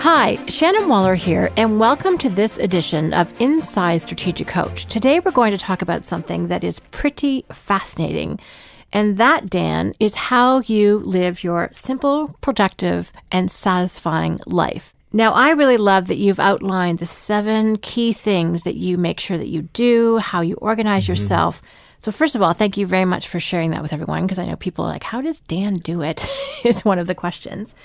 Hi, Shannon Waller here, and welcome to this edition of Inside Strategic Coach. Today we're going to talk about something that is pretty fascinating, and that, Dan, is how you live your simple, productive, and satisfying life. Now, I really love that you've outlined the 7 key things that you make sure that you do, how you organize yourself. So first of all, thank you very much for sharing that with everyone, because I know people are like, how does Dan do it, is one of the questions.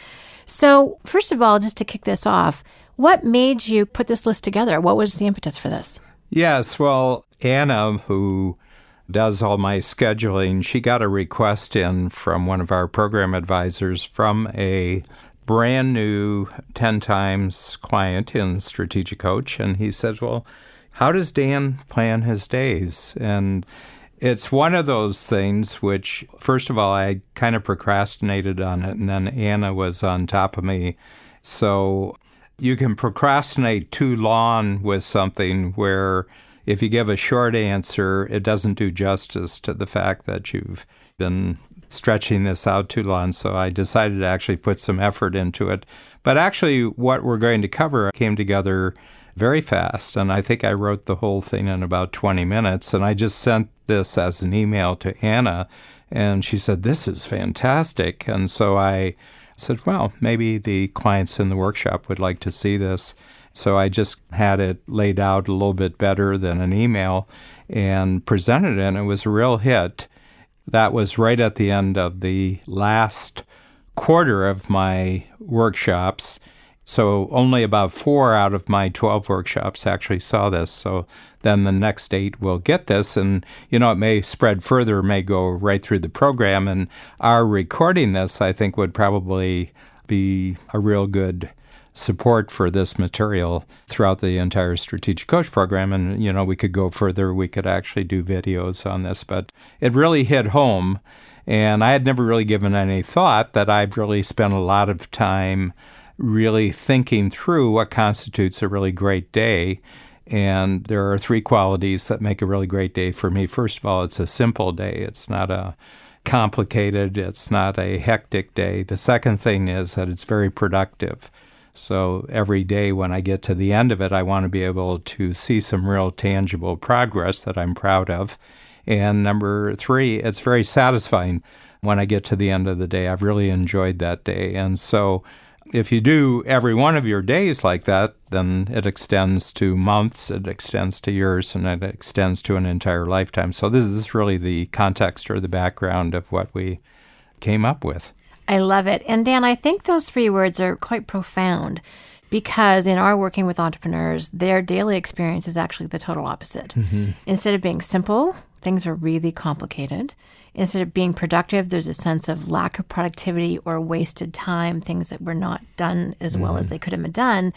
So first of all, just to kick this off, what made you put this list together? What was the impetus for this? Yes, well, Anna, who does all my scheduling, she got a request in from one of our program advisors from a brand new 10 times client in Strategic Coach. And he says, well, how does Dan plan his days? And it's one of those things which, first of all, I kind of procrastinated on it, and then Anna was on top of me. So you can procrastinate too long with something where if you give a short answer, it doesn't do justice to the fact that you've been stretching this out too long. So I decided to actually put some effort into it. But actually, what we're going to cover came together very fast, and I think I wrote the whole thing in about 20 minutes, and I just sent this as an email to Anna, and she said, this is fantastic. And so I said, well, maybe the clients in the workshop would like to see this. So I just had it laid out a little bit better than an email and presented it, and it was a real hit. That was right at the end of the last quarter of my workshops. So only about 4 out of my 12 workshops actually saw this. So then the next 8 will get this. And, it may spread further, may go right through the program. And our recording this, I think, would probably be a real good support for this material throughout the entire Strategic Coach program. And, we could go further. We could actually do videos on this. But it really hit home. And I had never really given any thought that I've really spent a lot of time really thinking through what constitutes a really great day. And there are 3 qualities that make a really great day for me. First of all, it's a simple day. It's not a complicated, it's not a hectic day. The second thing is that it's very productive. So every day when I get to the end of it, I want to be able to see some real tangible progress that I'm proud of. And number 3, it's very satisfying when I get to the end of the day. I've really enjoyed that day. And so if you do every one of your days like that, then it extends to months, it extends to years, and it extends to an entire lifetime. So this is really the context or the background of what we came up with. I love it. And Dan, I think those 3 words are quite profound because in our working with entrepreneurs, their daily experience is actually the total opposite. Mm-hmm. Instead of being simple, things are really complicated. Instead of being productive, there's a sense of lack of productivity or wasted time, things that were not done as well as they could have been done.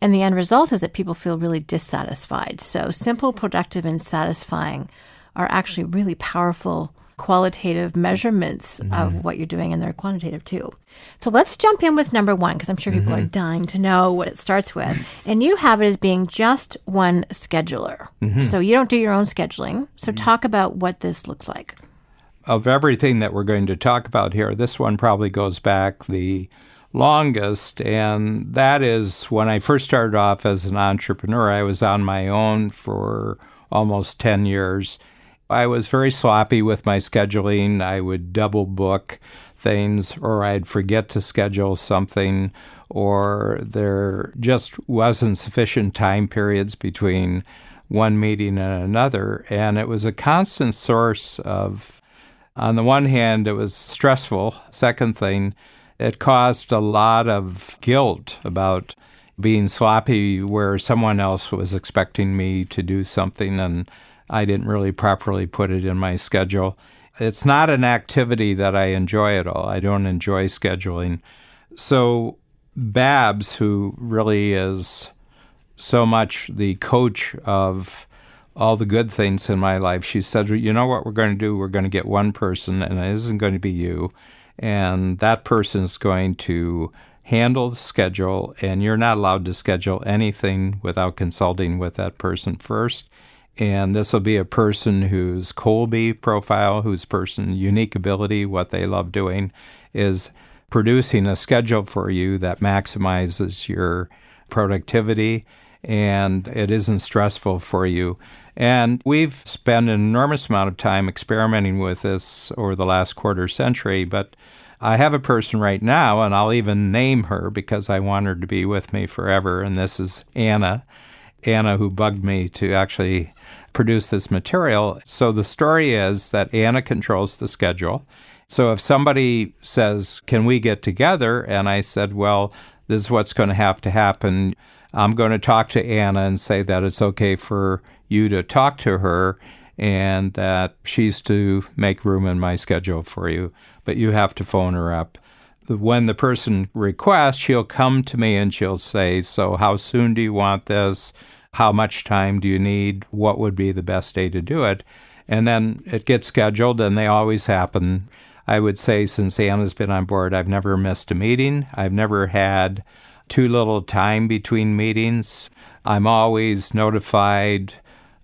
And the end result is that people feel really dissatisfied. So simple, productive, and satisfying are actually really powerful qualitative measurements of what you're doing, and they're quantitative too. So let's jump in with number 1, because I'm sure people are dying to know what it starts with. And you have it as being just one scheduler. So you don't do your own scheduling. So talk about what this looks like. Of everything that we're going to talk about here, this one probably goes back the longest, and that is when I first started off as an entrepreneur. I was on my own for almost 10 years. I was very sloppy with my scheduling. I would double book things, or I'd forget to schedule something, or there just wasn't sufficient time periods between one meeting and another. And it was a constant source of, on the one hand, it was stressful. Second thing, it caused a lot of guilt about being sloppy where someone else was expecting me to do something and I didn't really properly put it in my schedule. It's not an activity that I enjoy at all. I don't enjoy scheduling. So Babs, who really is so much the coach of all the good things in my life, she said, you know what we're going to do? We're going to get one person, and it isn't going to be you. And that person is going to handle the schedule, and you're not allowed to schedule anything without consulting with that person first. And this will be a person whose Colby profile, whose person unique ability, what they love doing, is producing a schedule for you that maximizes your productivity and it isn't stressful for you. And we've spent an enormous amount of time experimenting with this over the last quarter century, but I have a person right now, and I'll even name her because I want her to be with me forever, and this is Anna. Anna, who bugged me to actually produce this material. So the story is that Anna controls the schedule. So if somebody says, can we get together? And I said, well, this is what's going to happen. I'm going to talk to Anna and say that it's okay for you to talk to her and that she's to make room in my schedule for you, but you have to phone her up. When the person requests, she'll come to me and she'll say, so how soon do you want this? How much time do you need? What would be the best day to do it? And then it gets scheduled, and they always happen. I would say since Anna's been on board, I've never missed a meeting. I've never had too little time between meetings. I'm always notified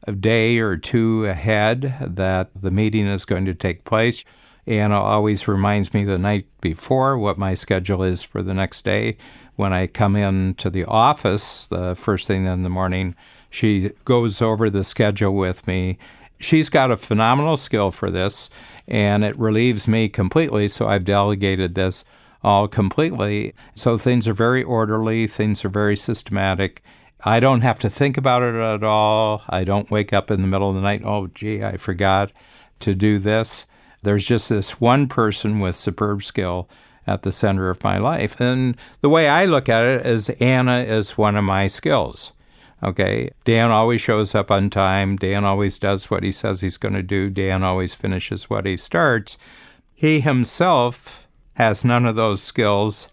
a day or two ahead that the meeting is going to take place. Anna always reminds me the night before what my schedule is for the next day. When I come into the office the first thing in the morning, she goes over the schedule with me. She's got a phenomenal skill for this, and it relieves me completely, so I've delegated this all completely. So things are very orderly, things are very systematic. I don't have to think about it at all. I don't wake up in the middle of the night, oh, gee, I forgot to do this. There's just this one person with superb skill at the center of my life. And the way I look at it is Anna is one of my skills. Okay, Dan always shows up on time. Dan always does what he says he's going to do. Dan always finishes what he starts. He himself has none of those skills,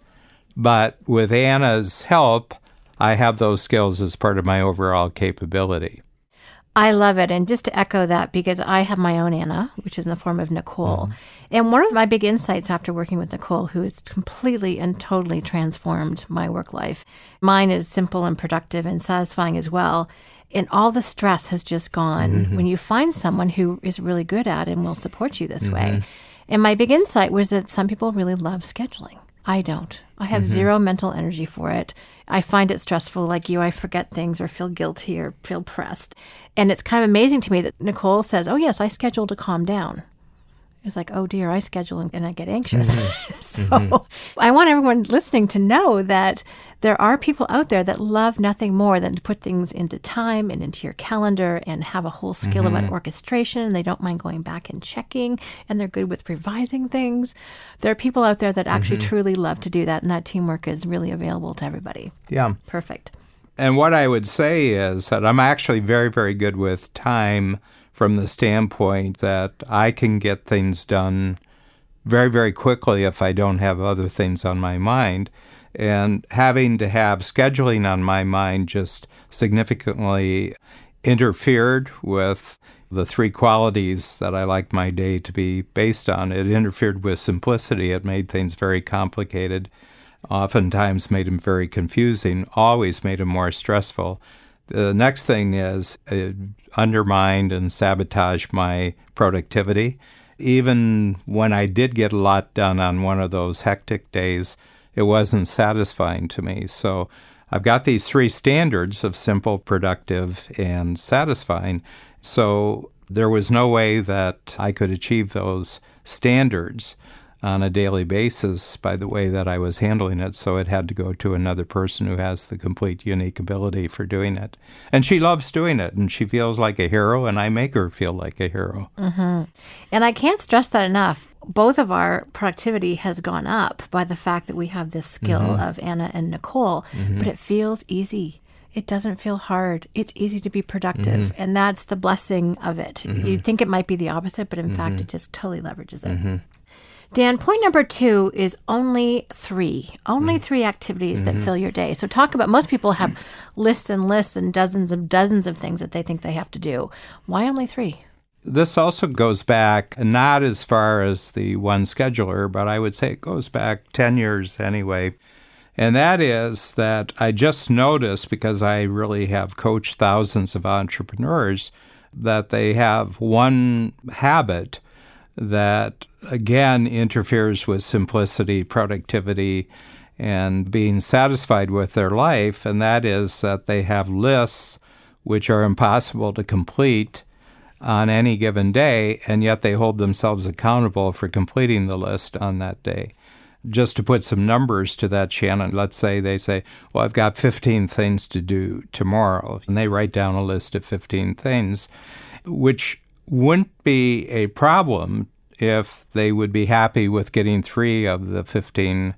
but with Anna's help, I have those skills as part of my overall capability. I love it. And just to echo that, because I have my own Anna, which is in the form of Nicole. Mm-hmm. And one of my big insights after working with Nicole, who has completely and totally transformed my work life, mine is simple and productive and satisfying as well. And all the stress has just gone when you find someone who is really good at it and will support you this way. And my big insight was that some people really love scheduling. I don't. I have zero mental energy for it. I find it stressful like you. I forget things or feel guilty or feel pressed. And it's kind of amazing to me that Nicole says, oh, yes, I schedule to calm down. It's like, oh, dear, I schedule and I get anxious. So I want everyone listening to know that there are people out there that love nothing more than to put things into time and into your calendar and have a whole skill about orchestration. And they don't mind going back and checking, and they're good with revising things. There are people out there that actually truly love to do that, and that teamwork is really available to everybody. Yeah. Perfect. And what I would say is that I'm actually very, very good with time from the standpoint that I can get things done very, very quickly if I don't have other things on my mind. And having to have scheduling on my mind just significantly interfered with the three qualities that I like my day to be based on. It interfered with simplicity. It made things very complicated, oftentimes made them very confusing, always made them more stressful. The next thing is it undermined and sabotaged my productivity. Even when I did get a lot done on one of those hectic days, it wasn't satisfying to me. So I've got these three standards of simple, productive, and satisfying. So there was no way that I could achieve those standards on a daily basis by the way that I was handling it. So it had to go to another person who has the complete unique ability for doing it. And she loves doing it, and she feels like a hero, and I make her feel like a hero. And I can't stress that enough. Both of our productivity has gone up by the fact that we have this skill of Anna and Nicole, but it feels easy. It doesn't feel hard. It's easy to be productive. And that's the blessing of it. You'd think it might be the opposite, but in fact, it just totally leverages it. Dan, point number 2 is only three activities that fill your day. So talk about, most people have lists and lists and dozens of things that they think they have to do. Why only 3? This also goes back, not as far as the one scheduler, but I would say it goes back 10 years anyway. And that is that I just noticed, because I really have coached thousands of entrepreneurs, that they have one habit that, again, interferes with simplicity, productivity, and being satisfied with their life, and that is that they have lists which are impossible to complete on any given day, and yet they hold themselves accountable for completing the list on that day. Just to put some numbers to that, Shannon, let's say they say, well, I've got 15 things to do tomorrow, and they write down a list of 15 things, which wouldn't be a problem if they would be happy with getting 3 of the 15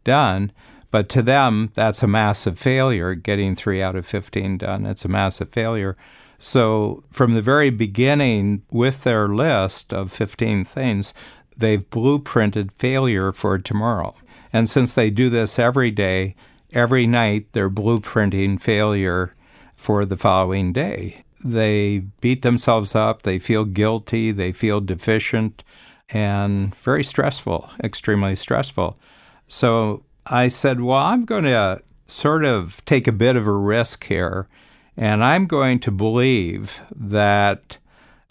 done. But to them, that's a massive failure, getting 3 out of 15 done. It's a massive failure. So from the very beginning, with their list of 15 things, they've blueprinted failure for tomorrow. And since they do this every day, every night, they're blueprinting failure for the following day. They beat themselves up, they feel guilty, they feel deficient, and very stressful, extremely stressful. So I said, well, I'm going to sort of take a bit of a risk here, and I'm going to believe that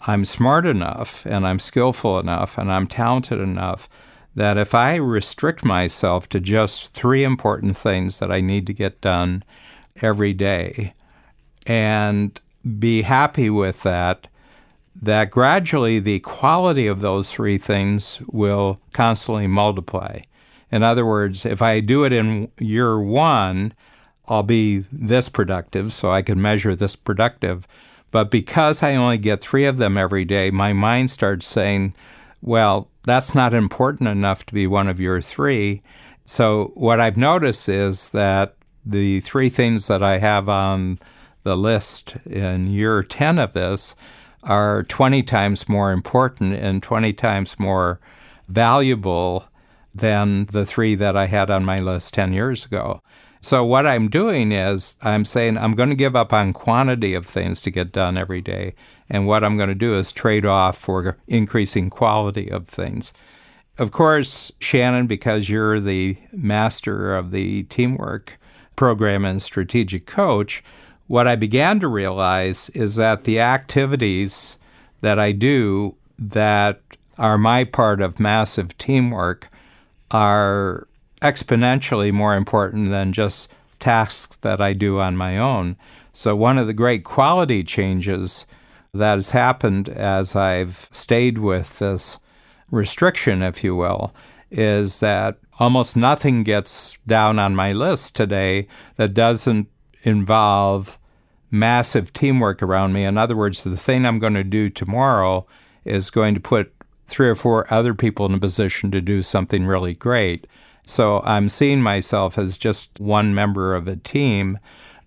I'm smart enough and I'm skillful enough and I'm talented enough that if I restrict myself to just 3 important things that I need to get done every day and be happy with that, that gradually the quality of those 3 things will constantly multiply. In other words, if I do it in year 1, I'll be this productive, so I can measure this productive. But because I only get 3 of them every day, my mind starts saying, well, that's not important enough to be one of your 3. So what I've noticed is that the 3 things that I have on the list in year 10 of this are 20 times more important and 20 times more valuable than the 3 that I had on my list 10 years ago. So what I'm doing is I'm saying I'm going to give up on quantity of things to get done every day. And what I'm going to do is trade off for increasing quality of things. Of course, Shannon, because you're the master of the teamwork program and strategic coach, what I began to realize is that the activities that I do that are my part of massive teamwork are exponentially more important than just tasks that I do on my own. So one of the great quality changes that has happened as I've stayed with this restriction, if you will, is that almost nothing gets down on my list today that doesn't involve massive teamwork around me. In other words, the thing I'm going to do tomorrow is going to put 3 or 4 other people in a position to do something really great. So I'm seeing myself as just one member of a team,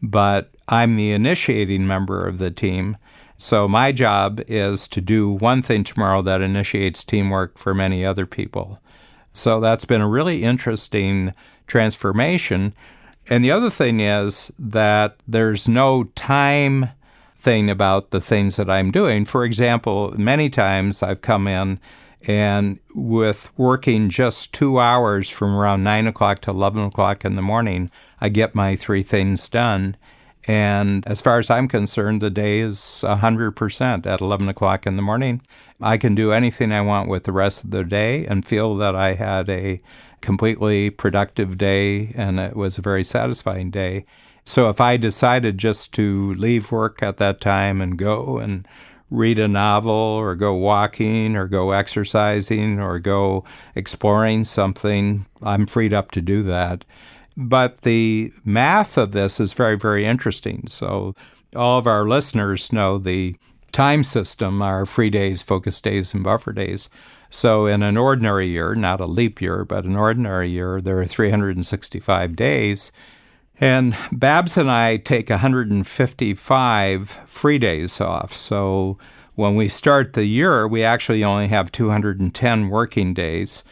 but I'm the initiating member of the team. So my job is to do one thing tomorrow that initiates teamwork for many other people. So that's been a really interesting transformation. And the other thing is that there's no time thing about the things that I'm doing. For example, many times I've come in and with working just 2 hours from around 9 o'clock to 11 o'clock in the morning, I get my 3 things done. And as far as I'm concerned, the day is 100% at 11 o'clock in the morning. I can do anything I want with the rest of the day and feel that I had a completely productive day and it was a very satisfying day. So if I decided just to leave work at that time and go and read a novel or go walking or go exercising or go exploring something, I'm freed up to do that. But the math of this is very, very interesting. So all of our listeners know the time system, our free days, focus days, and buffer days. So in an ordinary year, not a leap year, but an ordinary year, there are 365 days. And Babs and I take 155 free days off. So when we start the year, we actually only have 210 working days.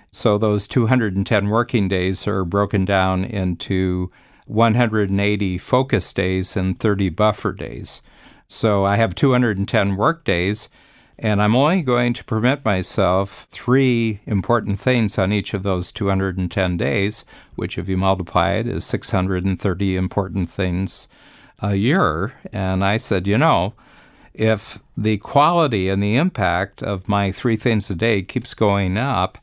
So those 210 working days are broken down into 180 focus days and 30 buffer days. So I have 210 work days, and I'm only going to permit myself 3 important things on each of those 210 days, which if you multiply it is 630 important things a year. And I said, if the quality and the impact of my 3 things a day keeps going up,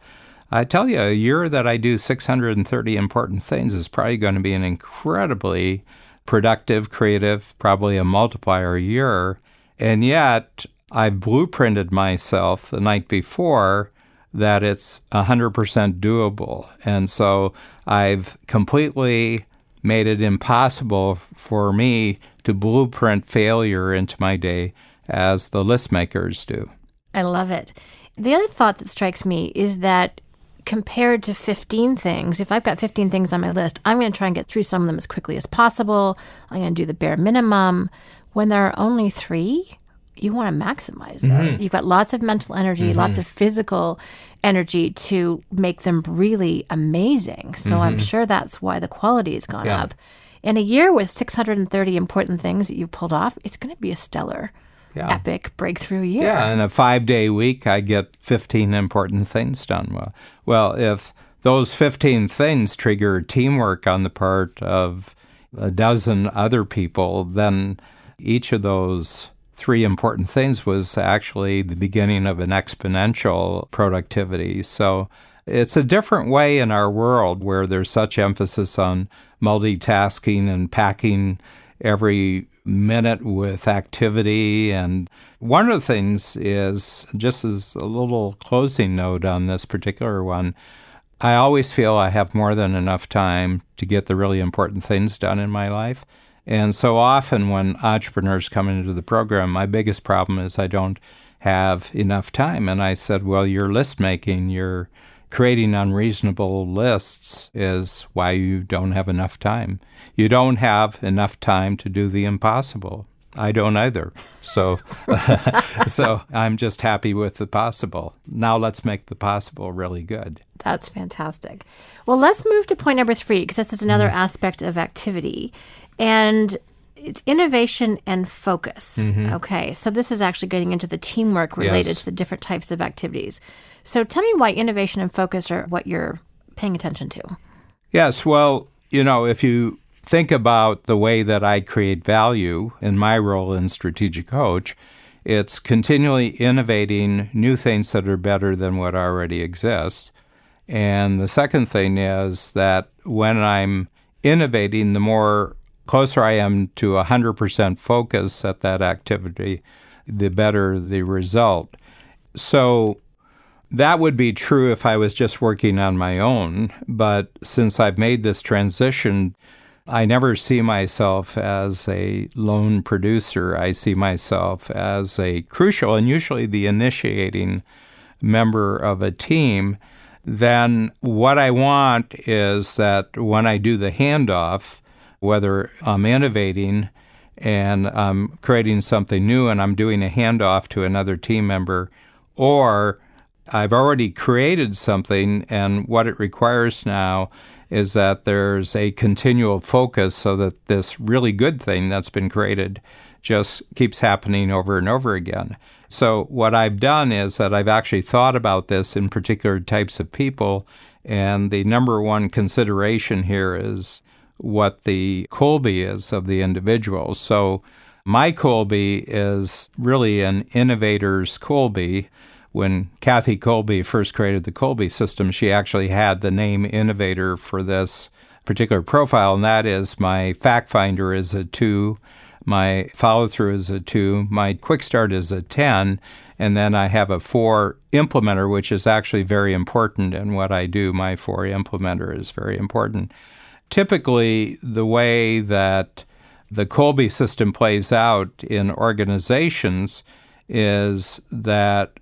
I tell you, a year that I do 630 important things is probably going to be an incredibly productive, creative, probably a multiplier year. And yet, I've blueprinted myself the night before that it's 100% doable. And so I've completely made it impossible for me to blueprint failure into my day as the list makers do. I love it. The other thought that strikes me is that compared to 15 things, if I've got 15 things on my list, I'm going to try and get through some of them as quickly as possible. I'm going to do the bare minimum. When there are only 3, you want to maximize those. You've got lots of mental energy, lots of physical energy to make them really amazing. So I'm sure that's why the quality has gone up. In a year with 630 important things that you've pulled off, it's going to be a stellar, epic breakthrough year. Yeah, in a 5-day week, I get 15 important things done. Well, if those 15 things trigger teamwork on the part of a dozen other people, then each of those 3 important things was actually the beginning of an exponential productivity. So it's a different way in our world where there's such emphasis on multitasking and packing every minute with activity. And one of the things is, just as a little closing note on this particular one, I always feel I have more than enough time to get the really important things done in my life. And so often when entrepreneurs come into the program, my biggest problem is I don't have enough time. And I said, well, your list making, your creating unreasonable lists is why you don't have enough time. You don't have enough time to do the impossible. I don't either. So so I'm just happy with the possible. Now let's make the possible really good. That's fantastic. Well, let's move to point number 3, because this is another aspect of activity. And it's innovation and focus. Okay, so this is actually getting into the teamwork related to the different types of activities. So tell me why innovation and focus are what you're paying attention to. Yes, well, if you think about the way that I create value in my role in strategic coach, it's continually innovating new things that are better than what already exists. And the second thing is that when I'm innovating, the more closer I am to 100% focus at that activity, the better the result. So that would be true if I was just working on my own. But since I've made this transition, I never see myself as a lone producer. I see myself as a crucial and usually the initiating member of a team. Then what I want is that when I do the handoff, whether I'm innovating and I'm creating something new and I'm doing a handoff to another team member, or I've already created something and what it requires now is that there's a continual focus so that this really good thing that's been created just keeps happening over and over again. So what I've done is that I've actually thought about this in particular types of people, and the number one consideration here is what the Kolbe is of the individual. So my Kolbe is really an innovator's Kolbe. When Kathy Kolbe first created the Kolbe system, she actually had the name innovator for this particular profile, and that is my fact finder is a 2, my follow-through is a 2, my quick start is a 10, and then I have a 4 implementer, which is actually very important in what I do. My 4 implementer is very important. Typically, the way that the Kolbe system plays out in organizations is that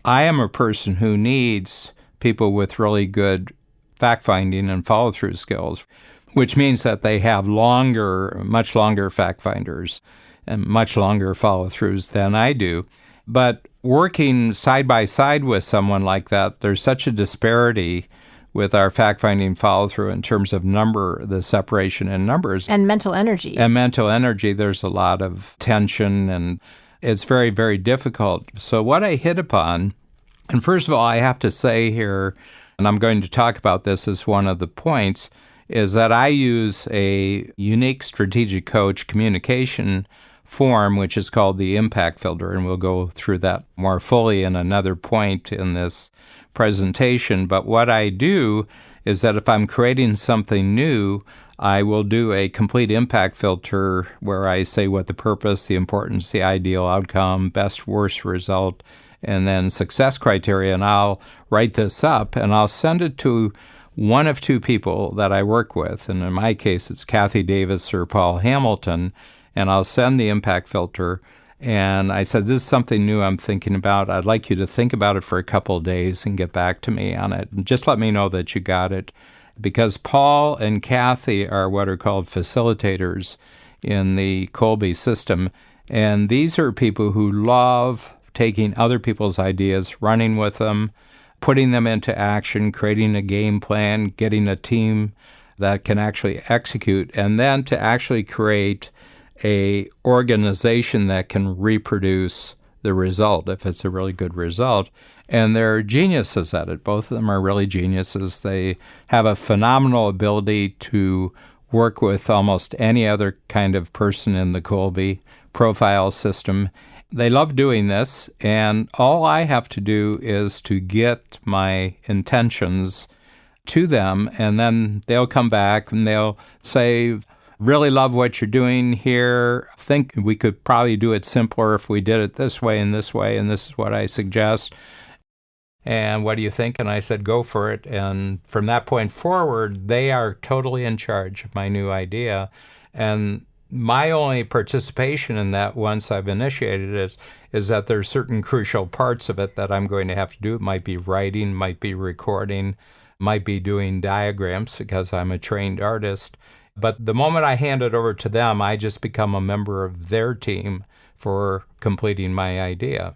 I am a person who needs people with really good fact-finding and follow-through skills, which means that they have much longer fact-finders and much longer follow-throughs than I do. But working side by side with someone like that, there's such a disparity with our fact-finding follow-through in terms of the separation in numbers. And mental energy. And mental energy, there's a lot of tension, and it's very, very difficult. So what I hit upon, and first of all, I have to say here, and I'm going to talk about this as one of the points, is that I use a unique strategic coach communication form, which is called the impact filter, and we'll go through that more fully in another point in this presentation. But what I do is that if I'm creating something new, I will do a complete impact filter where I say what the purpose, the importance, the ideal outcome, best, worst result, and then success criteria. And I'll write this up and I'll send it to one of two people that I work with. And in my case, it's Kathy Davis or Paul Hamilton. And I'll send the impact filter. And I said, this is something new I'm thinking about. I'd like you to think about it for a couple of days and get back to me on it. And just let me know that you got it. Because Paul and Kathy are what are called facilitators in the Kolbe system. And these are people who love taking other people's ideas, running with them, putting them into action, creating a game plan, getting a team that can actually execute, and then to actually create a organization that can reproduce the result if it's a really good result. And they're geniuses at it. Both of them are really geniuses. They have a phenomenal ability to work with almost any other kind of person in the Kolbe profile system. They love doing this, and all I have to do is to get my intentions to them, and then they'll come back and they'll say, really love what you're doing here. Think we could probably do it simpler if we did it this way, and this is what I suggest. And what do you think? And I said, go for it. And from that point forward, they are totally in charge of my new idea. And my only participation in that once I've initiated it is that there's certain crucial parts of it that I'm going to have to do. It might be writing, might be recording, might be doing diagrams because I'm a trained artist. But the moment I hand it over to them, I just become a member of their team for completing my idea.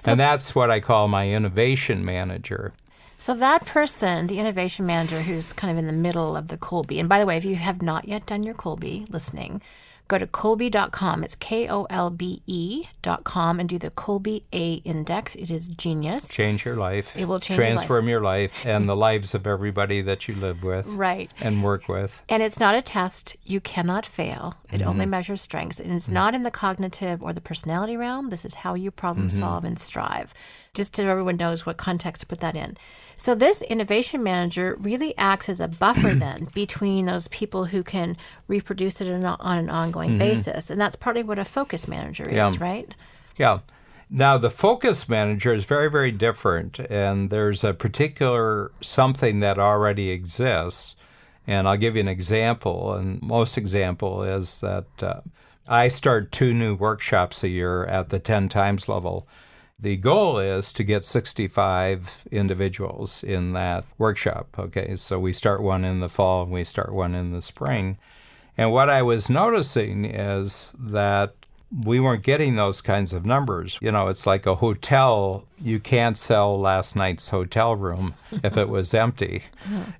And that's what I call my innovation manager. So that person, the innovation manager who's kind of in the middle of the Kolbe, and by the way, if you have not yet done your Kolbe listening, go to Kolbe.com. It's KOLBE.com and do the Kolbe A index. It is genius. Change your life. It will transform your life and the lives of everybody that you live with. Right. And work with. And it's not a test. You cannot fail. It only measures strengths. And it's not in the cognitive or the personality realm. This is how you problem solve and strive. Just so everyone knows what context to put that in. So this innovation manager really acts as a buffer then between those people who can reproduce it on an ongoing basis. And that's partly what a focus manager is, right? Yeah. Now, the focus manager is very, very different. And there's a particular something that already exists. And I'll give you an example. And most example is that I start 2 new workshops a year at the 10 times level. The goal is to get 65 individuals in that workshop. Okay, so we start one in the fall and we start one in the spring. And what I was noticing is that we weren't getting those kinds of numbers. You know, it's like a hotel. You can't sell last night's hotel room if it was empty.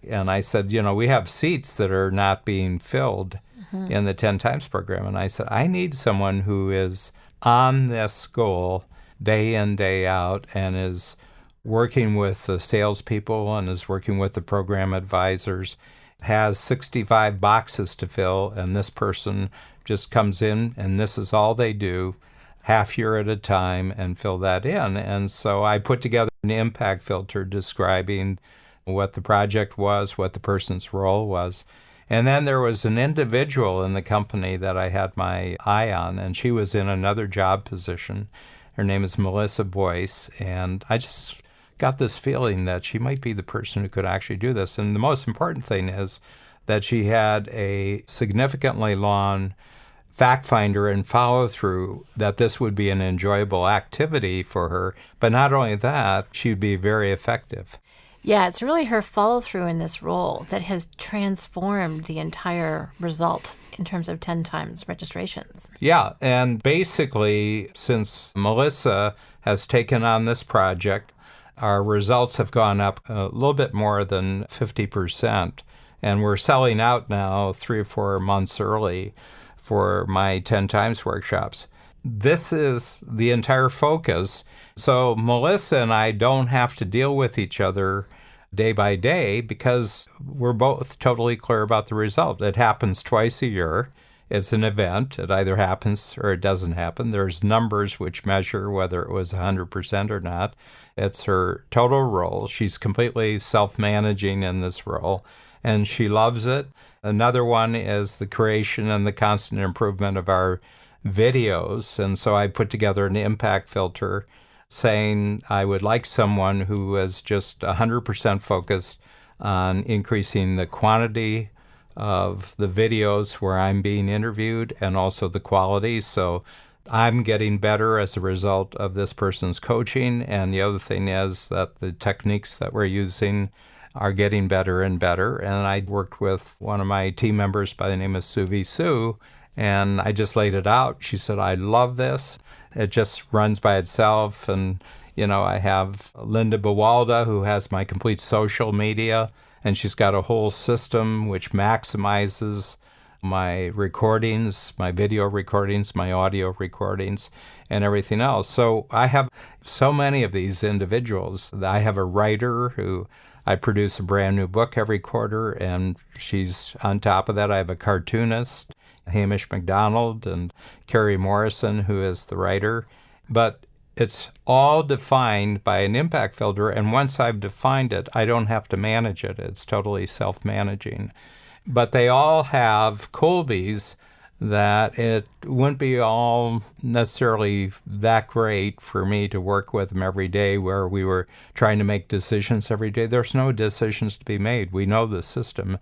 And I said, you know, we have seats that are not being filled in the 10 times program. And I said, I need someone who is on this goal day in, day out, and is working with the salespeople and is working with the program advisors, has 65 boxes to fill, and this person just comes in, and this is all they do, half year at a time, and fill that in. And so I put together an impact filter describing what the project was, what the person's role was. And then there was an individual in the company that I had my eye on, and she was in another job position. Her name is Melissa Boyce, and I just got this feeling that she might be the person who could actually do this. And the most important thing is that she had a significantly long fact finder and follow through, that this would be an enjoyable activity for her. But not only that, she'd be very effective. Yeah, it's really her follow through in this role that has transformed the entire result in terms of 10 times registrations. Yeah, and basically, since Melissa has taken on this project, our results have gone up a little bit more than 50%. And we're selling out now 3 or 4 months early for my 10 times workshops. This is the entire focus. So Melissa and I don't have to deal with each other day by day because we're both totally clear about the result. It happens twice a year. It's an event. It either happens or it doesn't happen. There's numbers which measure whether it was 100% or not. It's her total role. She's completely self-managing in this role, and she loves it. Another one is the creation and the constant improvement of our videos. And so I put together an impact filter saying I would like someone who was just 100% focused on increasing the quantity of the videos where I'm being interviewed and also the quality. So I'm getting better as a result of this person's coaching. And the other thing is that the techniques that we're using are getting better and better. And I worked with one of my team members by the name of Suvi Sue, and I just laid it out. She said, I love this. It just runs by itself. And, I have Linda Bawalda, who has my complete social media, and she's got a whole system which maximizes my recordings, my video recordings, my audio recordings, and everything else. So I have so many of these individuals. I have a writer who I produce a brand new book every quarter, and she's on top of that. I have a cartoonist, Hamish McDonald, and Carrie Morrison, who is the writer. But it's all defined by an impact filter, and once I've defined it, I don't have to manage it. It's totally self-managing. But they all have Colbys that it wouldn't be all necessarily that great for me to work with them every day where we were trying to make decisions every day. There's no decisions to be made. We know the system.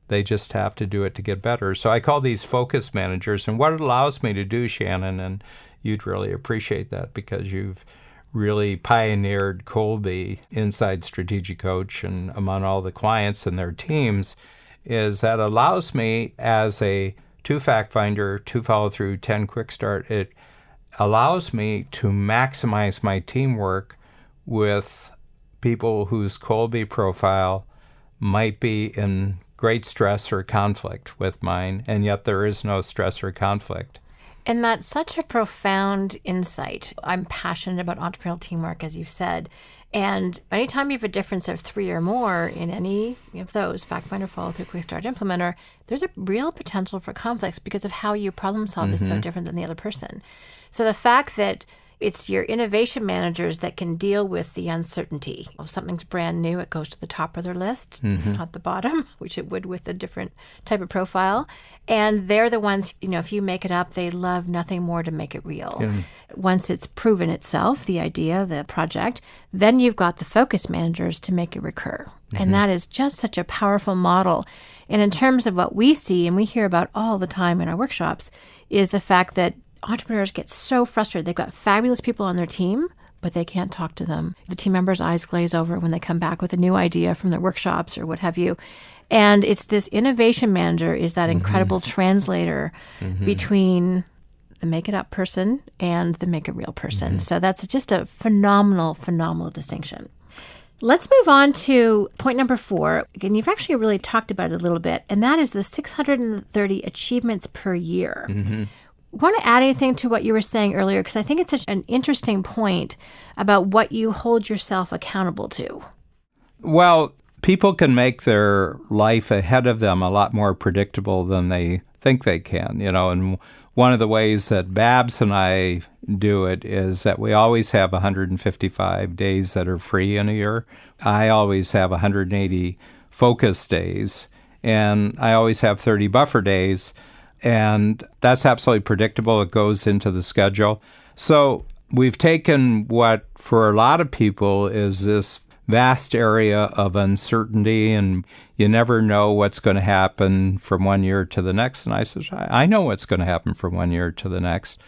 They just have to do it to get better. So I call these focus managers. And what it allows me to do, Shannon, and you'd really appreciate that because you've really pioneered Colby inside Strategic Coach and among all the clients and their teams, is that allows me as a 2 fact finder, 2 follow through, 10 quick start, it allows me to maximize my teamwork with people whose Colby profile might be in great stress or conflict with mine, and yet there is no stress or conflict. And that's such a profound insight. I'm passionate about entrepreneurial teamwork, as you've said. And anytime you have a difference of 3 or more in any of those, fact finder, follow through, quick start, implementer, there's a real potential for conflicts because of how you problem solve is so different than the other person. So the fact that it's your innovation managers that can deal with the uncertainty. If something's brand new, it goes to the top of their list, not the bottom, which it would with a different type of profile. And they're the ones, if you make it up, they love nothing more to make it real. Yeah. Once it's proven itself, the idea, the project, then you've got the focus managers to make it recur. And that is just such a powerful model. And in terms of what we see and we hear about all the time in our workshops is the fact that entrepreneurs get so frustrated. They've got fabulous people on their team, but they can't talk to them. The team members' eyes glaze over when they come back with a new idea from their workshops or what have you. And it's this innovation manager is that incredible translator between the make-it-up person and the make-it-real person. So that's just a phenomenal, phenomenal distinction. Let's move on to point number 4. And you've actually really talked about it a little bit, and that is the 630 achievements per year. Want to add anything to what you were saying earlier? Because I think it's such an interesting point about what you hold yourself accountable to. Well, people can make their life ahead of them a lot more predictable than they think they can, and one of the ways that Babs and I do it is that we always have 155 days that are free in a year. I always have 180 focus days, and I always have 30 buffer days. And that's absolutely predictable. It goes into the schedule. So we've taken what for a lot of people is this vast area of uncertainty, and you never know what's going to happen from one year to the next. And I said, I know what's going to happen from one year to the next.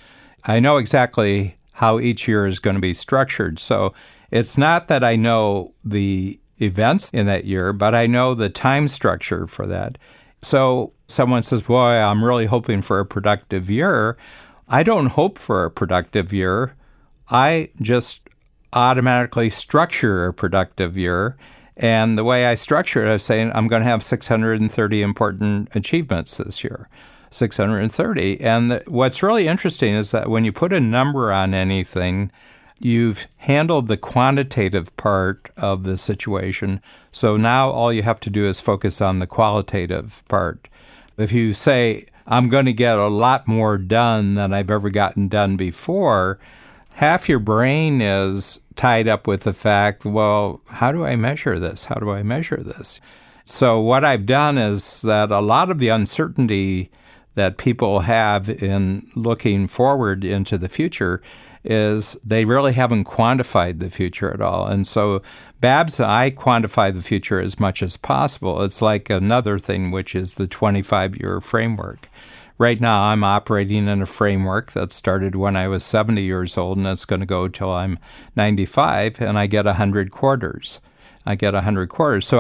I know exactly how each year is going to be structured. So it's not that I know the events in that year, but I know the time structure for that. So someone says, boy, I'm really hoping for a productive year. I don't hope for a productive year. I just automatically structure a productive year. And the way I structure it, I'm saying I'm going to have 630 important achievements this year, 630. And what's really interesting is that when you put a number on anything, you've handled the quantitative part of the situation. So now all you have to do is focus on the qualitative part. If you say, I'm going to get a lot more done than I've ever gotten done before, half your brain is tied up with the fact, well, how do I measure this? How do I measure this? So what I've done is that a lot of the uncertainty that people have in looking forward into the future is they really haven't quantified the future at all. And so Babs and I quantify the future as much as possible. It's like another thing, which is the 25-year framework. Right now, I'm operating in a framework that started when I was 70 years old, and it's going to go till I'm 95, and I get 100 quarters. So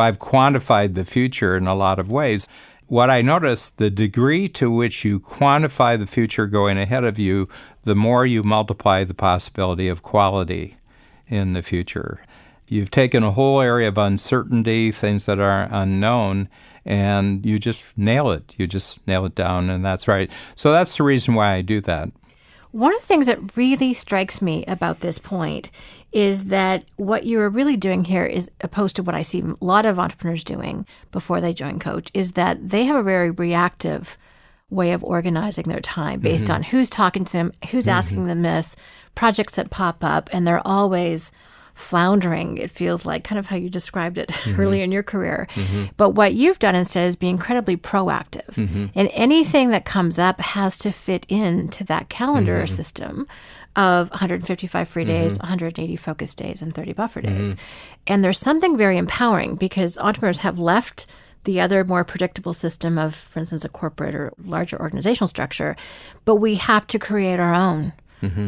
I've quantified the future in a lot of ways. What I noticed, the degree to which you quantify the future going ahead of you, the more you multiply the possibility of quality in the future. You've taken a whole area of uncertainty, things that are unknown, and you just nail it. You just nail it down, and that's right. So that's the reason why I do that. One of the things that really strikes me about this point is that what you're really doing here is opposed to what I see a lot of entrepreneurs doing before they join Coach, is that they have a very reactive way of organizing their time based on who's talking to them, who's asking them this, projects that pop up, and they're always floundering, it feels like, kind of how you described it early in your career. But what you've done instead is be incredibly proactive. And anything that comes up has to fit into that calendar system of 155 free days, 180 focus days, and 30 buffer days. And there's something very empowering because entrepreneurs have left the other more predictable system of, for instance, a corporate or larger organizational structure, but we have to create our own.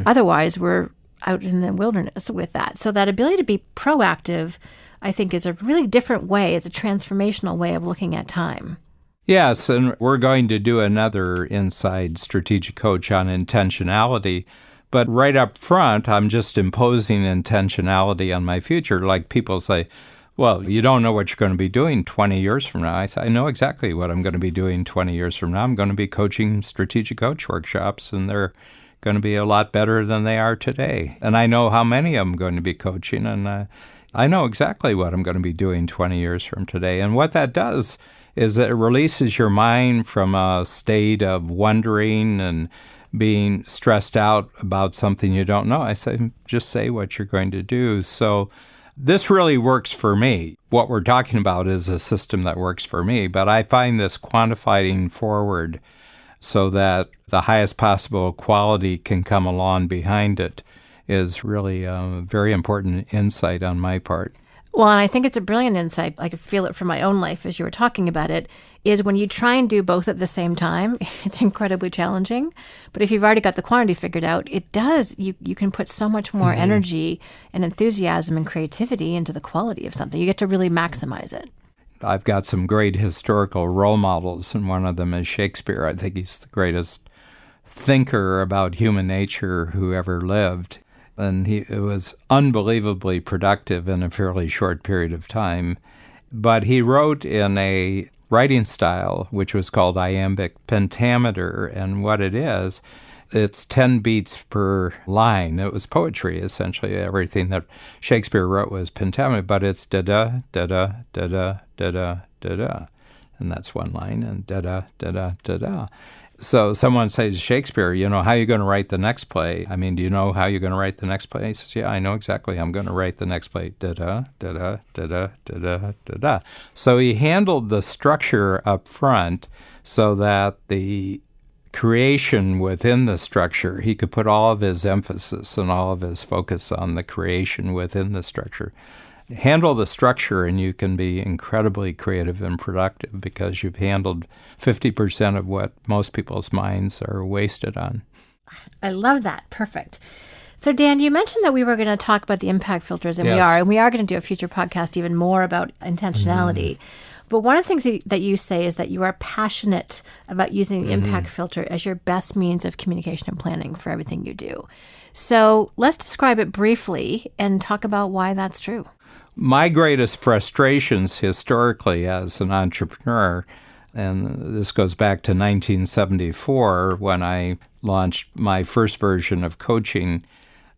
Otherwise, we're out in the wilderness with that. So that ability to be proactive, I think, is a really different way, is a transformational way of looking at time. Yes, and we're going to do another Inside Strategic Coach on intentionality. But right up front, I'm just imposing intentionality on my future. Like people say, well, you don't know what you're going to be doing 20 years from now. I say, I know exactly what I'm going to be doing 20 years from now. I'm going to be coaching strategic coach workshops, and they're going to be a lot better than they are today. And I know how many I'm going to be coaching, and I know exactly what I'm going to be doing 20 years from today. And what that does is it releases your mind from a state of wondering and being stressed out about something you don't know. I say, just say what you're going to do. So this really works for me. What we're talking about is a system that works for me, but I find this quantifying forward so that the highest possible quality can come along behind it is really a very important insight on my part. Well, and I think it's a brilliant insight. I could feel it from my own life as you were talking about it, is when you try and do both at the same time, it's incredibly challenging. But if you've already got the quantity figured out, it does. You can put so much more energy and enthusiasm and creativity into the quality of something. You get to really maximize it. I've got some great historical role models, and one of them is Shakespeare. I think he's the greatest thinker about human nature who ever lived. And he was unbelievably productive in a fairly short period of time. But he wrote in a writing style which was called iambic pentameter, and what it is, it's 10 beats per line. It was poetry, essentially. Everything that Shakespeare wrote was pentameter, but it's da-da, da-da, da-da, da-da, da-da. And that's one line, and da-da, da-da, da-da. So someone says, Shakespeare, how are you going to write the next play? I mean, do you know how you're going to write the next play? He says, yeah, I know exactly. I'm going to write the next play. Da-da, da-da, da-da, da-da, da-da. So he handled the structure up front so that the creation within the structure, he could put all of his emphasis and all of his focus on the creation within the structure. Handle the structure and you can be incredibly creative and productive because you've handled 50% of what most people's minds are wasted on. I love that. Perfect. So, Dan, you mentioned that we were going to talk about the impact filters, and Yes. we are going to do a future podcast even more about intentionality. But one of the things that you say is that you are passionate about using the impact filter as your best means of communication and planning for everything you do. So let's describe it briefly and talk about why that's true. My greatest frustrations historically as an entrepreneur, and this goes back to 1974 when I launched my first version of coaching,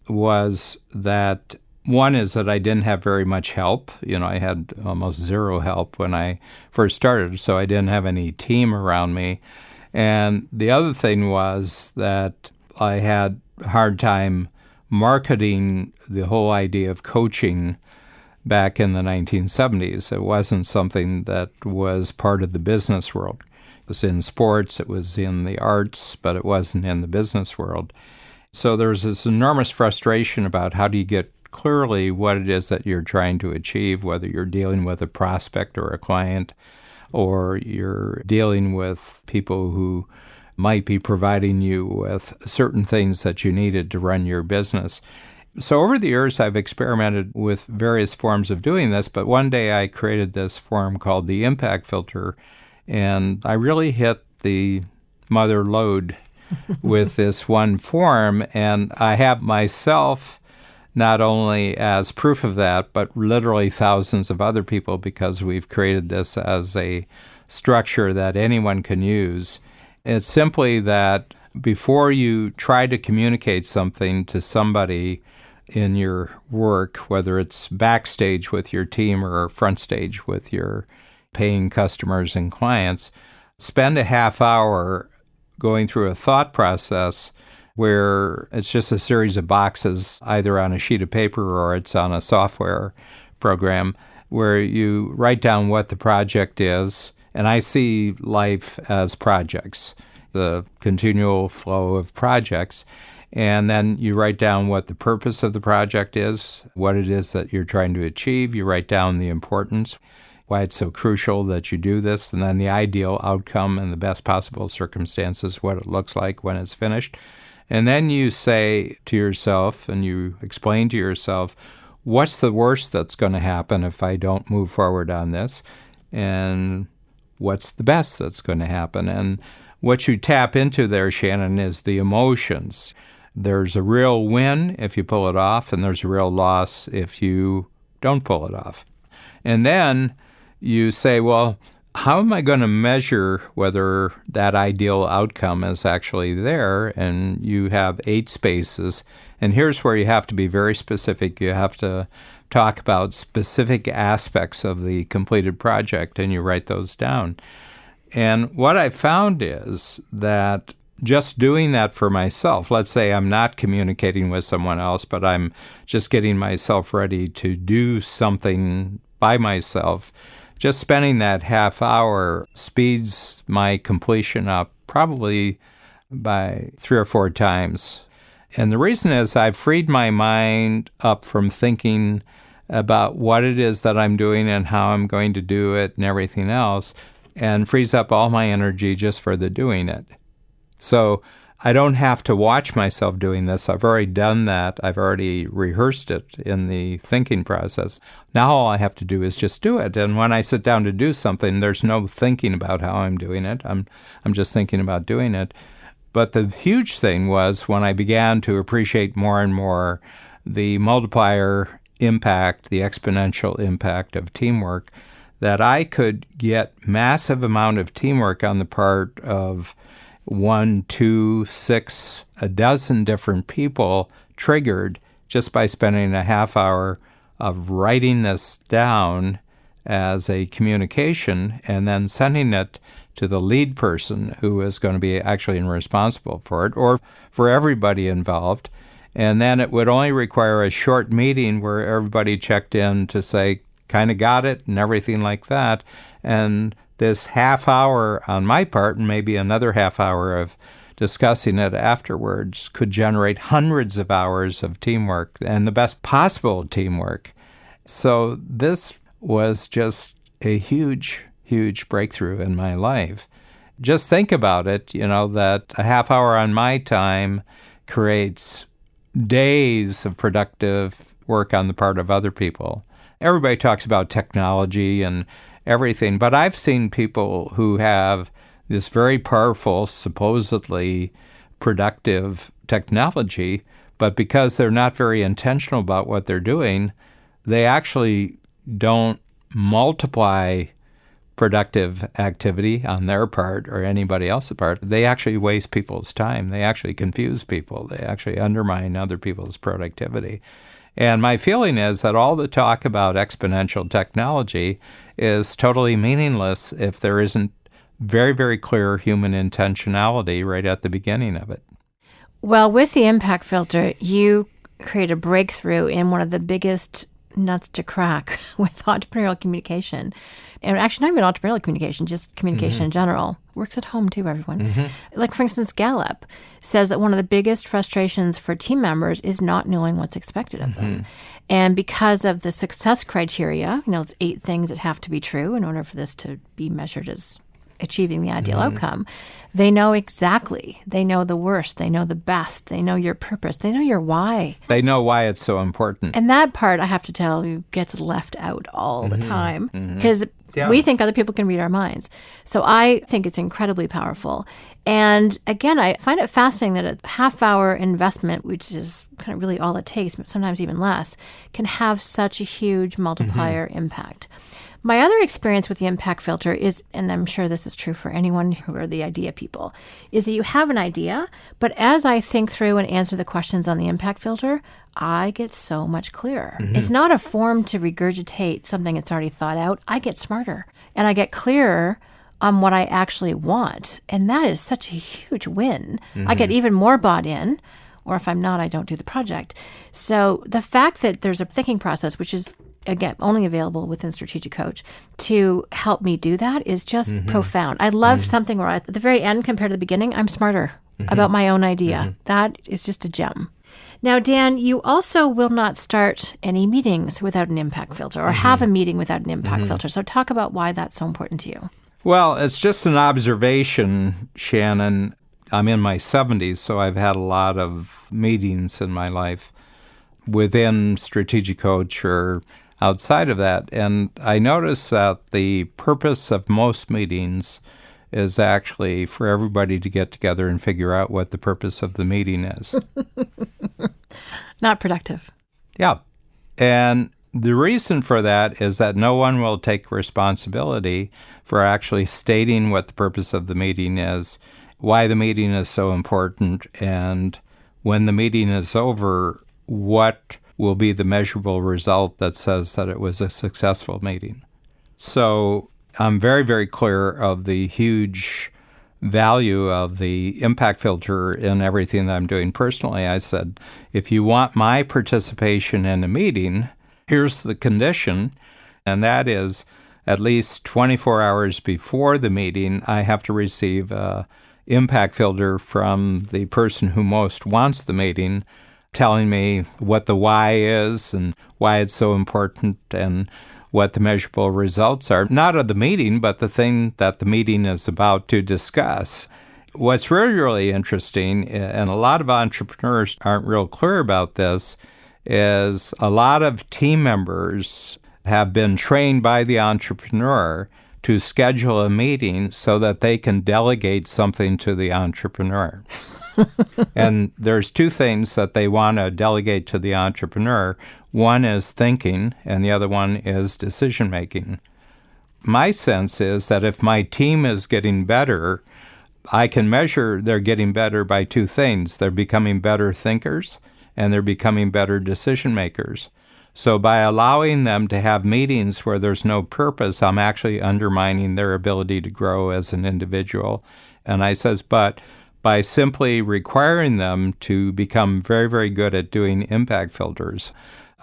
was that one is that I didn't have very much help. I had almost zero help when I first started, so I didn't have any team around me. And the other thing was that I had a hard time marketing the whole idea of coaching back in the 1970s. It wasn't something that was part of the business world. It was in sports, it was in the arts, but it wasn't in the business world. So there was this enormous frustration about how do you get clearly what it is that you're trying to achieve, whether you're dealing with a prospect or a client, or you're dealing with people who might be providing you with certain things that you needed to run your business. So over the years, I've experimented with various forms of doing this, but one day I created this form called the impact filter, and I really hit the mother lode with this one form, and I have myself not only as proof of that, but literally thousands of other people, because we've created this as a structure that anyone can use. It's simply that before you try to communicate something to somebody in your work, whether it's backstage with your team or front stage with your paying customers and clients, spend a half hour going through a thought process where it's just a series of boxes, either on a sheet of paper or it's on a software program, where you write down what the project is. And I see life as projects, the continual flow of projects. And then you write down what the purpose of the project is, what it is that you're trying to achieve. You write down the importance, why it's so crucial that you do this, and then the ideal outcome and the best possible circumstances, what it looks like when it's finished. And then you say to yourself, and you explain to yourself, what's the worst that's going to happen if I don't move forward on this? And what's the best that's going to happen? And what you tap into there, Shannon, is the emotions. There's a real win if you pull it off, and there's a real loss if you don't pull it off. And then you say, well, how am I going to measure whether that ideal outcome is actually there? And you have 8 spaces. And here's where you have to be very specific. You have to talk about specific aspects of the completed project, and you write those down. And what I found is that just doing that for myself, let's say I'm not communicating with someone else, but I'm just getting myself ready to do something by myself, just spending that half hour speeds my completion up probably by 3 or 4 times. And the reason is I've freed my mind up from thinking about what it is that I'm doing and how I'm going to do it and everything else, and frees up all my energy just for the doing it. So I don't have to watch myself doing this. I've already done that. I've already rehearsed it in the thinking process. Now all I have to do is just do it. And when I sit down to do something, there's no thinking about how I'm doing it. I'm just thinking about doing it. But the huge thing was when I began to appreciate more and more the multiplier impact, the exponential impact of teamwork, that I could get massive amount of teamwork on the part of 1, 2, 6, a dozen different people triggered just by spending a half hour of writing this down as a communication and then sending it to the lead person who is going to be actually responsible for it, or for everybody involved. And then it would only require a short meeting where everybody checked in to say, kind of got it and everything like that. And this half hour on my part, and maybe another half hour of discussing it afterwards, could generate hundreds of hours of teamwork and the best possible teamwork. So this was just a huge, huge breakthrough in my life. Just think about it, that a half hour on my time creates days of productive work on the part of other people. Everybody talks about technology and everything, but I've seen people who have this very powerful, supposedly productive technology, but because they're not very intentional about what they're doing, they actually don't multiply productive activity on their part or anybody else's part. They actually waste people's time. They actually confuse people. They actually undermine other people's productivity. And my feeling is that all the talk about exponential technology is totally meaningless if there isn't very, very clear human intentionality right at the beginning of it. Well, with the impact filter, you create a breakthrough in one of the biggest nuts to crack with entrepreneurial communication. And actually, not even entrepreneurial communication, just communication in general. Works at home too, everyone. Like, for instance, Gallup says that one of the biggest frustrations for team members is not knowing what's expected of them. And because of the success criteria, it's 8 things that have to be true in order for this to be measured as achieving the ideal outcome. They know exactly. They know the worst. They know the best. They know your purpose. They know your why. They know why it's so important. And that part, I have to tell you, gets left out all the time because we think other people can read our minds. So I think it's incredibly powerful. And again, I find it fascinating that a half-hour investment, which is kind of really all it takes, but sometimes even less, can have such a huge multiplier impact. My other experience with the impact filter is, and I'm sure this is true for anyone who are the idea people, is that you have an idea, but as I think through and answer the questions on the impact filter, I get so much clearer. It's not a form to regurgitate something that's already thought out. I get smarter and I get clearer on what I actually want. And that is such a huge win. I get even more bought in, or if I'm not, I don't do the project. So the fact that there's a thinking process, which is, again, only available within Strategic Coach, to help me do that is just profound. I love something where at the very end compared to the beginning, I'm smarter about my own idea. That is just a gem. Now, Dan, you also will not start any meetings without an impact filter or have a meeting without an impact filter. So talk about why that's so important to you. Well, it's just an observation, Shannon. I'm in my 70s, so I've had a lot of meetings in my life within Strategic Coach or outside of that. And I notice that the purpose of most meetings is actually for everybody to get together and figure out what the purpose of the meeting is. Not productive. Yeah. And the reason for that is that no one will take responsibility for actually stating what the purpose of the meeting is, why the meeting is so important, and when the meeting is over, what will be the measurable result that says that it was a successful meeting. So I'm very, very clear of the huge value of the impact filter in everything that I'm doing personally. I said, if you want my participation in a meeting, here's the condition, and that is at least 24 hours before the meeting, I have to receive an impact filter from the person who most wants the meeting, telling me what the why is and why it's so important and what the measurable results are, not of the meeting, but the thing that the meeting is about to discuss. What's really, really interesting, and a lot of entrepreneurs aren't real clear about this, is a lot of team members have been trained by the entrepreneur to schedule a meeting so that they can delegate something to the entrepreneur. And there's 2 things that they want to delegate to the entrepreneur. One is thinking, and the other one is decision-making. My sense is that if my team is getting better, I can measure they're getting better by 2 things. They're becoming better thinkers, and they're becoming better decision-makers. So by allowing them to have meetings where there's no purpose, I'm actually undermining their ability to grow as an individual. And I says, but by simply requiring them to become very, very good at doing impact filters,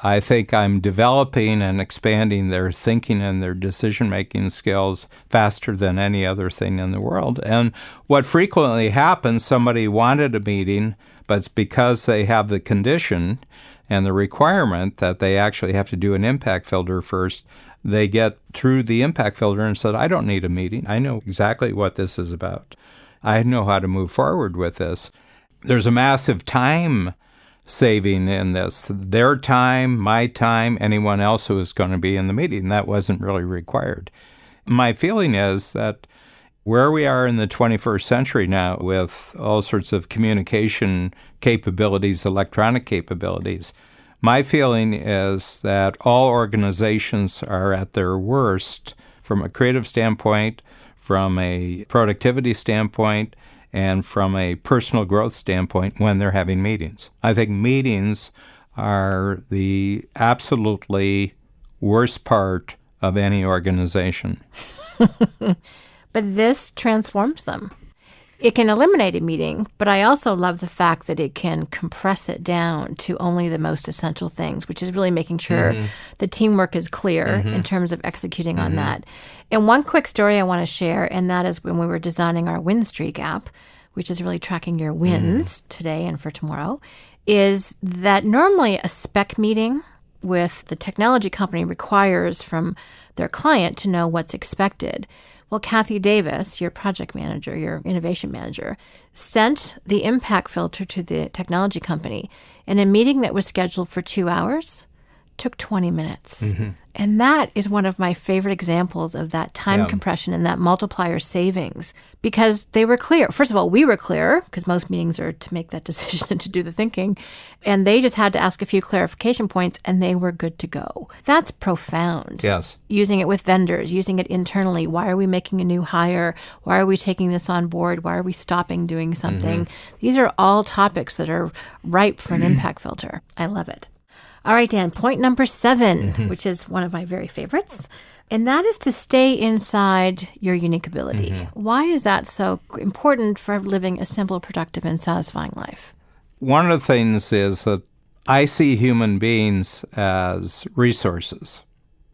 I think I'm developing and expanding their thinking and their decision-making skills faster than any other thing in the world. And what frequently happens, somebody wanted a meeting, but it's because they have the condition and the requirement that they actually have to do an impact filter first, they get through the impact filter and said, I don't need a meeting. I know exactly what this is about. I know how to move forward with this. There's a massive time saving in this. Their time, my time, anyone else who is going to be in the meeting. That wasn't really required. My feeling is that where we are in the 21st century now with all sorts of communication capabilities, electronic capabilities, my feeling is that all organizations are at their worst from a creative standpoint, from a productivity standpoint, and from a personal growth standpoint when they're having meetings. I think meetings are the absolutely worst part of any organization. But this transforms them. It can eliminate a meeting, but I also love the fact that it can compress it down to only the most essential things, which is really making sure the teamwork is clear in terms of executing on that. And one quick story I want to share, and that is when we were designing our win streak app, which is really tracking your wins today and for tomorrow, is that normally a spec meeting with the technology company requires from their client to know what's expected. Well, Kathy Davis, your project manager, your innovation manager, sent the impact filter to the technology company, and a meeting that was scheduled for 2 hours took 20 minutes. And that is one of my favorite examples of that time compression and that multiplier savings, because they were clear. First of all, we were clear, because most meetings are to make that decision and to do the thinking. And they just had to ask a few clarification points, and they were good to go. That's profound. Yes. Using it with vendors, using it internally. Why are we making a new hire? Why are we taking this on board? Why are we stopping doing something? These are all topics that are ripe for an impact filter. I love it. All right, Dan, point number 7, which is one of my very favorites, and that is to stay inside your unique ability. Why is that so important for living a simple, productive, and satisfying life? One of the things is that I see human beings as resources.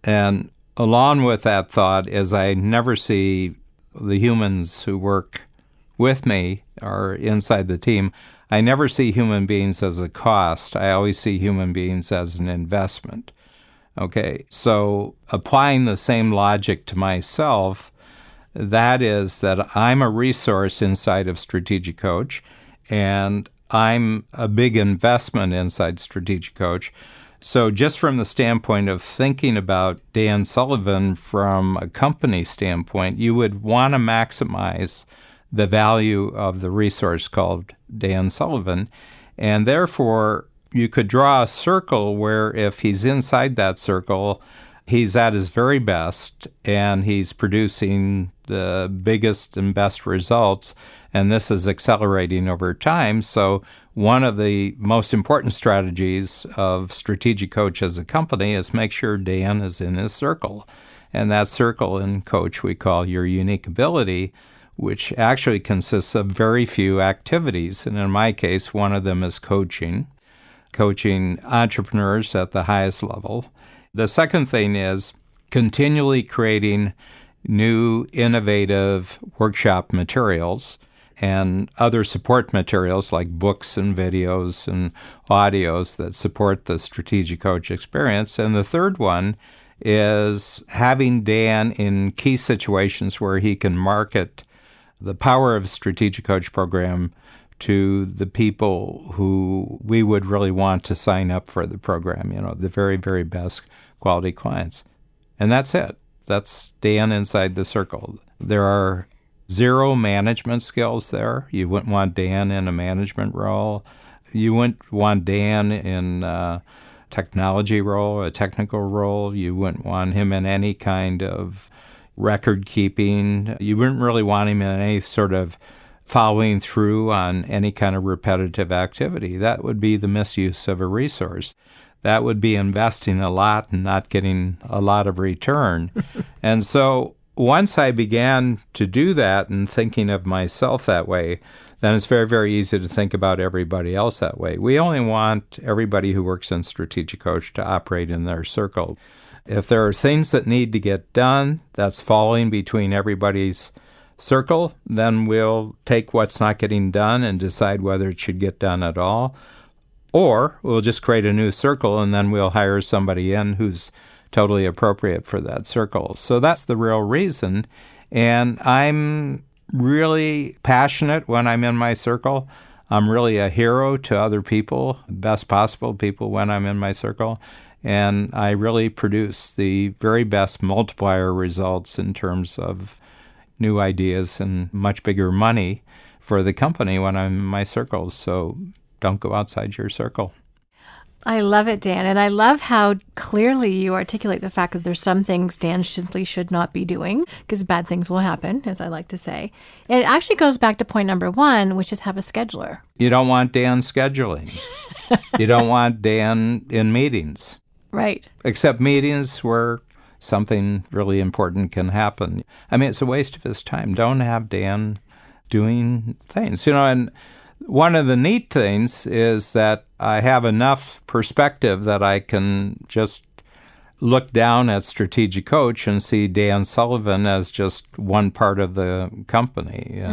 And along with that thought is I never see the humans who work with me or inside the team, I never see human beings as a cost. I always see human beings as an investment. Okay, so applying the same logic to myself, that is that I'm a resource inside of Strategic Coach, and I'm a big investment inside Strategic Coach. So just from the standpoint of thinking about Dan Sullivan from a company standpoint, you would want to maximize the value of the resource called Dan Sullivan. And therefore, you could draw a circle where if he's inside that circle, he's at his very best and he's producing the biggest and best results. And this is accelerating over time. So one of the most important strategies of Strategic Coach as a company is make sure Dan is in his circle. And that circle in Coach we call your unique ability, which actually consists of very few activities. And in my case, one of them is coaching entrepreneurs at the highest level. The second thing is continually creating new, innovative workshop materials and other support materials like books and videos and audios that support the Strategic Coach experience. And the third one is having Dan in key situations where he can market the power of Strategic Coach program to the people who we would really want to sign up for the program, the very, very best quality clients. And that's it. That's Dan inside the circle. There are 0 management skills there. You wouldn't want Dan in a management role. You wouldn't want Dan in a technology role, a technical role. You wouldn't want him in any kind of record keeping. You wouldn't really want him in any sort of following through on any kind of repetitive activity. That would be the misuse of a resource. That would be investing a lot and not getting a lot of return. And so once I began to do that and thinking of myself that way, then it's very, very easy to think about everybody else that way. We only want everybody who works in Strategic Coach to operate in their circle. If there are things that need to get done that's falling between everybody's circle, then we'll take what's not getting done and decide whether it should get done at all. Or we'll just create a new circle and then we'll hire somebody in who's totally appropriate for that circle. So that's the real reason. And I'm really passionate when I'm in my circle. I'm really a hero to other people, best possible people when I'm in my circle. And I really produce the very best multiplier results in terms of new ideas and much bigger money for the company when I'm in my circles. So don't go outside your circle. I love it, Dan. And I love how clearly you articulate the fact that there's some things Dan simply should not be doing because bad things will happen, as I like to say. And it actually goes back to point number 1, which is have a scheduler. You don't want Dan scheduling. You don't want Dan in meetings. Right. Except meetings where something really important can happen. I mean, it's a waste of his time. Don't have Dan doing things. And one of the neat things is that I have enough perspective that I can just look down at Strategic Coach and see Dan Sullivan as just one part of the company.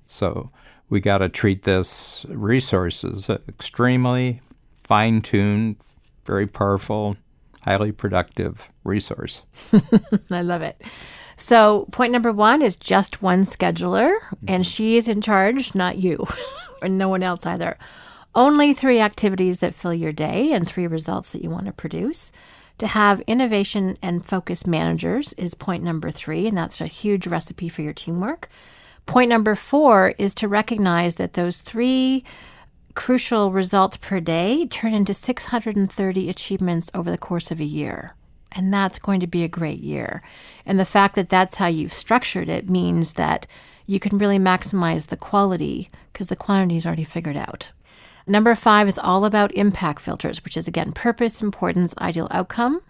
So we got to treat this resources extremely fine-tuned, very powerful, highly productive resource. I love it. So point number 1 is just one scheduler, and she is in charge, not you, or no one else either. Only 3 activities that fill your day and 3 results that you want to produce. To have innovation and focus managers is point number 3, and that's a huge recipe for your teamwork. Point number 4 is to recognize that those 3 crucial results per day turn into 630 achievements over the course of a year. And that's going to be a great year. And the fact that that's how you've structured it means that you can really maximize the quality because the quantity is already figured out. Number 5 is all about impact filters, which is, again, purpose, importance, ideal outcome.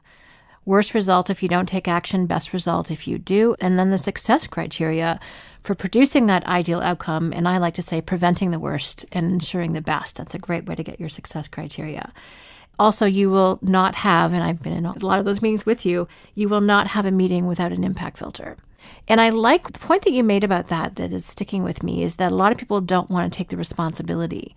Worst result if you don't take action, best result if you do. And then the success criteria for producing that ideal outcome, and I like to say preventing the worst and ensuring the best. That's a great way to get your success criteria. Also, you will not have, and I've been in a lot of those meetings with you, you will not have a meeting without an impact filter. And I like the point that you made about that is sticking with me, is that a lot of people don't want to take the responsibility.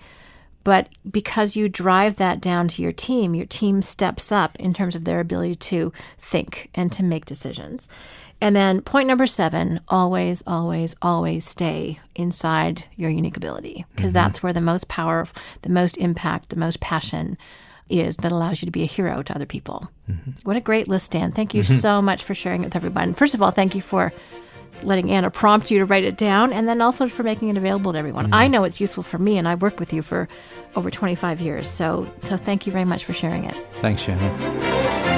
But because you drive that down to your team steps up in terms of their ability to think and to make decisions. And then point number 7, always, always, always stay inside your unique ability, because that's where the most power, the most impact, the most passion is that allows you to be a hero to other people. What a great list, Dan. Thank you so much for sharing it with everyone. First of all, thank you for letting Anna prompt you to write it down, and then also for making it available to everyone. I know it's useful for me, and I've worked with you for over 25 years. So thank you very much for sharing it. Thanks, Shannon.